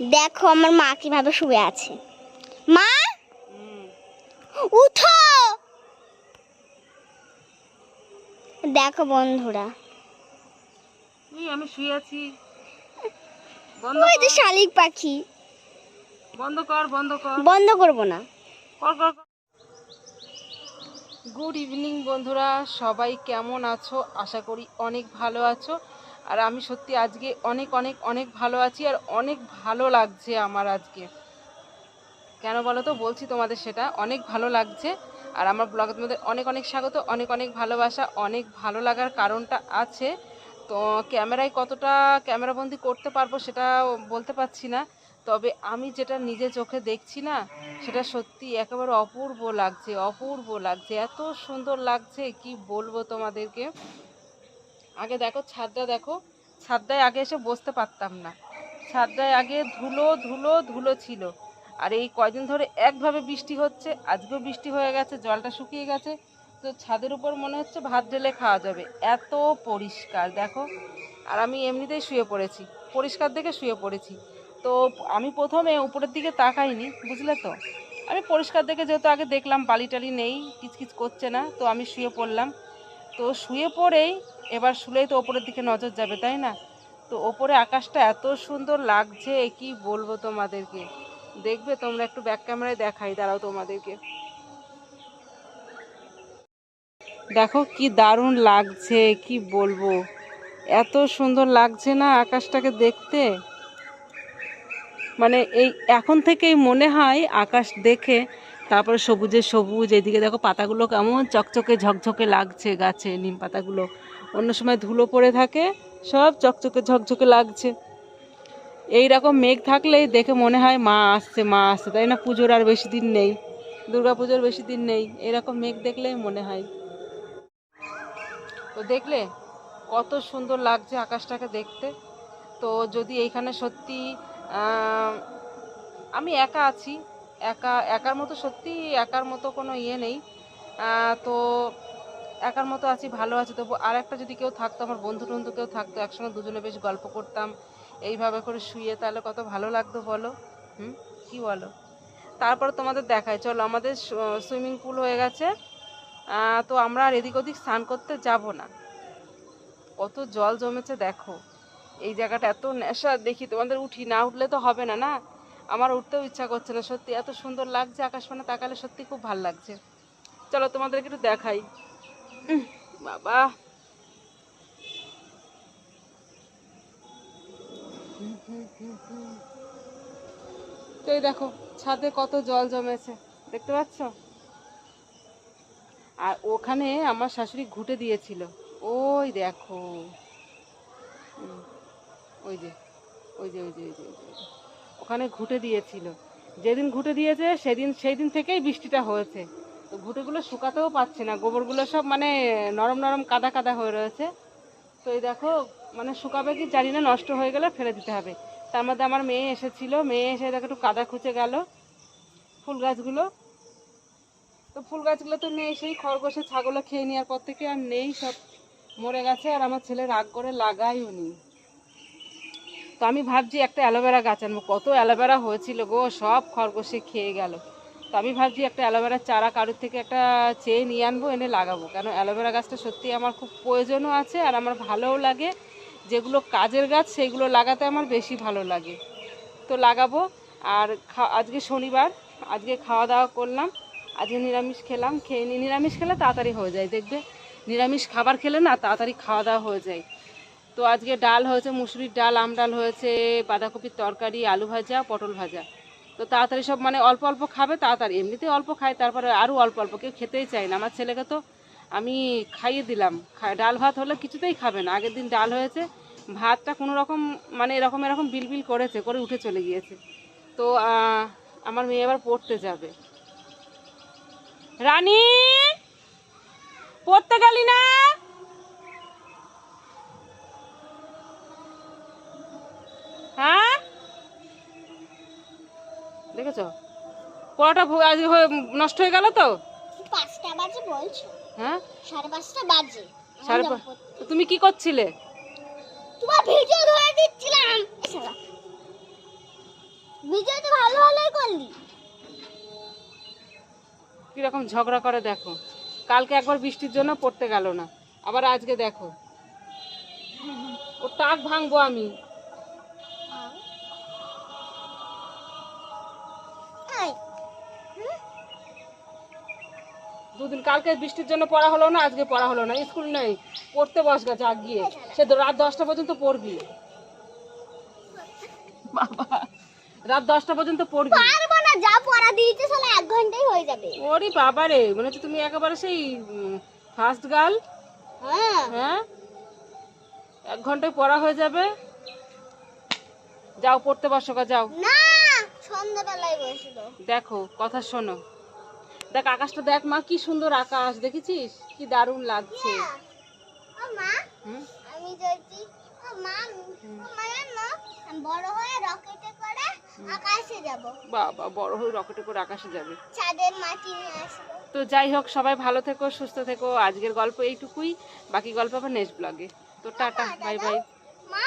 দেখো আমার মা কিভাবে শুয়ে আছে। মা উঠো। দেখো বন্ধুরা, আমি শুয়ে আছি। ওই যে শালিক পাখি। বন্ধ কর, বন্ধ কর। বন্ধ করবো না। কর কর। গুড ইভিনিং বন্ধুরা, সবাই কেমন আছো? আশা করি অনেক ভালো আছো। আর আমি সত্যি আজকে অনেক অনেক অনেক ভালো আছি, আর অনেক ভালো লাগছে আমার আজকে। কেন বলো তো? বলছি তোমাদের, সেটা অনেক ভালো লাগছে। আর আমার ব্লগে তোমাদের অনেক অনেক স্বাগত, অনেক অনেক ভালোবাসা। অনেক ভালো লাগার কারণটা আছে, তো ক্যামেরায় কতটা ক্যামেরাবন্দি করতে পারবো সেটা বলতে পারছি না। তবে আমি যেটা নিজে চোখে দেখছি না, সেটা সত্যি একেবারে অপূর্ব লাগছে, অপূর্ব লাগছে, এত সুন্দর লাগছে কি বলবো তোমাদেরকে। আগে দেখো ছাদটা, দেখো ছাদটায় আগে এসে বসতে পারতাম না। ছাদটায় আগে ধুলো ধুলো ধুলো ছিল। আর এই কয়দিন ধরে একভাবে বৃষ্টি হচ্ছে, আজকেও বৃষ্টি হয়ে গেছে, জলটা শুকিয়ে গেছে। তো ছাদের উপর মনে হচ্ছে ভাত ঢেলে খাওয়া যাবে, এত পরিষ্কার দেখো। আর আমি এমনিতেই শুয়ে পড়েছি, পরিষ্কার দেখে শুয়ে পড়েছি। তো আমি প্রথমে উপরের দিকে তাকাইনি, বুঝলে তো। আমি পরিষ্কার দেখে যেহেতু আগে দেখলাম বালি টালি নেই, কিচকিচ করছে না, তো আমি শুয়ে পড়লাম। তো শুয়ে পড়েই এবার শুলেই তো ওপরের দিকে নজর যাবে, তাই না? তো ওপরে আকাশটা এত সুন্দর লাগছে কি বলবো তোমাদেরকে। দেখবে তোমরা, একটু ব্যাক ক্যামেরায় দেখাই, দাঁড়াও তোমাদেরকে। দেখো কি দারুণ লাগছে কি বলবো, এত সুন্দর লাগছে না আকাশটাকে দেখতে। মানে এই এখন থেকেই মনে হয় আকাশ দেখে, তারপরে সবুজে সবুজ, এদিকে দেখো পাতাগুলো কেমন চকচকে ঝকঝকে লাগছে গাছে, নিম পাতাগুলো। অন্য সময় ধুলো পড়ে থাকে, সব চকচকে ঝকঝকে লাগছে। এই রকম মেঘ থাকলেই দেখে মনে হয় মা আসছে, মা আসছে, তাই না? পুজোর আর বেশি দিন নেই, দুর্গা পুজোর বেশি দিন নেই, এরকম মেঘ দেখলেই মনে হয়। তো দেখলে কত সুন্দর লাগছে আকাশটাকে দেখতে। তো যদি এইখানে সত্যি আমি একা আছি, একার মতো, সত্যি একার মতো কোনো ইয়ে নেই। তো একার মতো আছি, ভালো আছি। তবু আর একটা যদি কেউ থাকতো, আমার বন্ধু টন্ধু কেউ থাকতো, একসঙ্গে দুজনে বেশ গল্প করতাম এইভাবে করে শুয়ে, তাহলে কত ভালো লাগতো বলো। কি বলো? তারপরে তোমাদের দেখায়, চলো আমাদের সুইমিং পুল হয়ে গেছে। তো আমরা আর এদিক ওদিক স্নান করতে যাব না। কত জল জমেছে দেখো, এই জায়গাটা এত নেশা। দেখি তোমাদের, উঠি না, উঠলে তো হবে না, না? আমার উঠতেও ইচ্ছা করছে না, সত্যি এত সুন্দর লাগছে আকাশপানে তাকালে, সত্যি খুব ভালো লাগছে। চলো তোমাদেরকে একটু দেখাই। বাবা, তো এই দেখো ছাদে কত জল জমেছে, দেখতে পাচ্ছ? আর ওখানে আমার শাশুড়ি ঘুঁটে দিয়েছিল, ওই দেখো। ওই যে ওই যে ওই যে ওই যে ওই যে ওখানে ঘুঁটে দিয়েছিল। যেদিন ঘুঁটে দিয়েছে সেই দিন থেকেই বৃষ্টিটা হয়েছে। তো ঘুঁটেগুলো শুকাতেও পারছে না, গোবরগুলো সব মানে নরম নরম কাদা কাদা হয়ে রয়েছে। তো এই দেখো, মানে শুকাবে কি জানি না, নষ্ট হয়ে গেলে ফেলে দিতে হবে। তার মধ্যে আমার মেয়ে এসেছিল, মেয়ে এসে দেখো একটু কাদা খুঁজে গেল ফুল গাছগুলো। তো ফুল গাছগুলো তো নেই, সেই খরগোশে ছাগলে খেয়ে নেওয়ার পর থেকে আর নেই, সব মরে গেছে। আর আমার ছেলে রাগ করে লাগাইও নি। তো আমি ভাবছি একটা অ্যালোভেরা গাছ আনবো, কত অ্যালোভেরা হয়েছিল গো, সব খরগোশে খেয়ে গেল। তো আমি ভাবছি একটা অ্যালোভেরার চারা কারোর থেকে একটা চেয়ে নিয়ে আনবো, এনে লাগাবো। কেন অ্যালোভেরা গাছটা সত্যি আমার খুব প্রয়োজনও আছে, আর আমার ভালোও লাগে। যেগুলো কাজের গাছ সেগুলো লাগাতে আমার বেশি ভালো লাগে, তো লাগাবো। আর আজকে শনিবার, আজকে খাওয়া দাওয়া করলাম, আজকে নিরামিষ খেলাম। খেয়ে নিরামিষ খেলে তাড়াতাড়ি হয়ে যায়, দেখবে নিরামিষ খাবার খেলে না তাড়াতাড়ি খাওয়া দাওয়া হয়ে যায়। তো আজকে ডাল হয়েছে, মুসুরির ডাল, আম ডাল হয়েছে, বাঁধাকপির তরকারি, আলু ভাজা, পটল ভাজা। তো তাড়াতাড়ি সব, মানে অল্প অল্প খাবে তাড়াতাড়ি, এমনিতেই অল্প খায়, তারপরে আরও অল্প অল্প, কেউ খেতেই চায় না। আমার ছেলেকে তো আমি খাইয়ে দিলাম, ডাল ভাত হলে কিছুতেই খাবে না। আগের দিন ডাল হয়েছে, ভাতটা কোনো রকম, মানে এরকম এরকম বিলবিল করেছে, করে উঠে চলে গিয়েছে। তো আমার মেয়ে আবার পড়তে যাবে। রানী, পড়তে গেলি না? হ্যাঁ, দেখেছো পড়াটা আজ নষ্ট হয়ে গেল তো। 5টা বাজে বলছো? হ্যাঁ, 5:30 বাজে। তো তুমি কি করছিলে? তোমার ভিডিও ধরে দিচ্ছিলাম। বিজয় তো ভালো ভালোই করলি। কিরকম ঝগড়া করে দেখো, কালকে একবার বৃষ্টির জন্য পড়তে গেল না, আবার আজকে দেখো ওর টাক ভাঙবো আমি। এই, দুদিন কালকে বৃষ্টির জন্য পড়া হলো না, আজকে পড়া হলো না, স্কুল নেই, পড়তে বস গেছে গিয়ে, সে তো রাত 10টা পর্যন্ত পড়বি। বাবা, রাত 10টা পর্যন্ত পড়বি? পারবো না, যা পড়া দিয়েছে শালা 1 ঘন্টায় হয়ে যাবে। ওরে বাবা রে, মনে হচ্ছে তুমি একেবারে সেই ফার্স্ট গার্ল। হ্যাঁ হ্যাঁ, 1 ঘন্টায় পড়া হয়ে যাবে। যাও পড়তে বসো গা, যাও। না, সন্ধ্যাবেলায় বসবো। দেখো, কথা শোনো, দেখ আকাশটা দেখ মা, কি সুন্দর আকাশ, দেখেছিস কি দারুণ লাগছে। ও মা, হুম? আমি যদি ও মা, আমি বড় হয়ে রকেটে করে আকাশে যাব। বাবা, বড় হয়ে রকেটে করে আকাশে যাবে। চাঁদের মাটি নিয়ে আসবো। তো যাই হোক, সবাই ভালো থেকো, সুস্থ থেকো। আজকের গল্প এইটুকুই, বাকি গল্প আবার নেক্সট ব্লগে। তো টাটা, বাই বাই। মা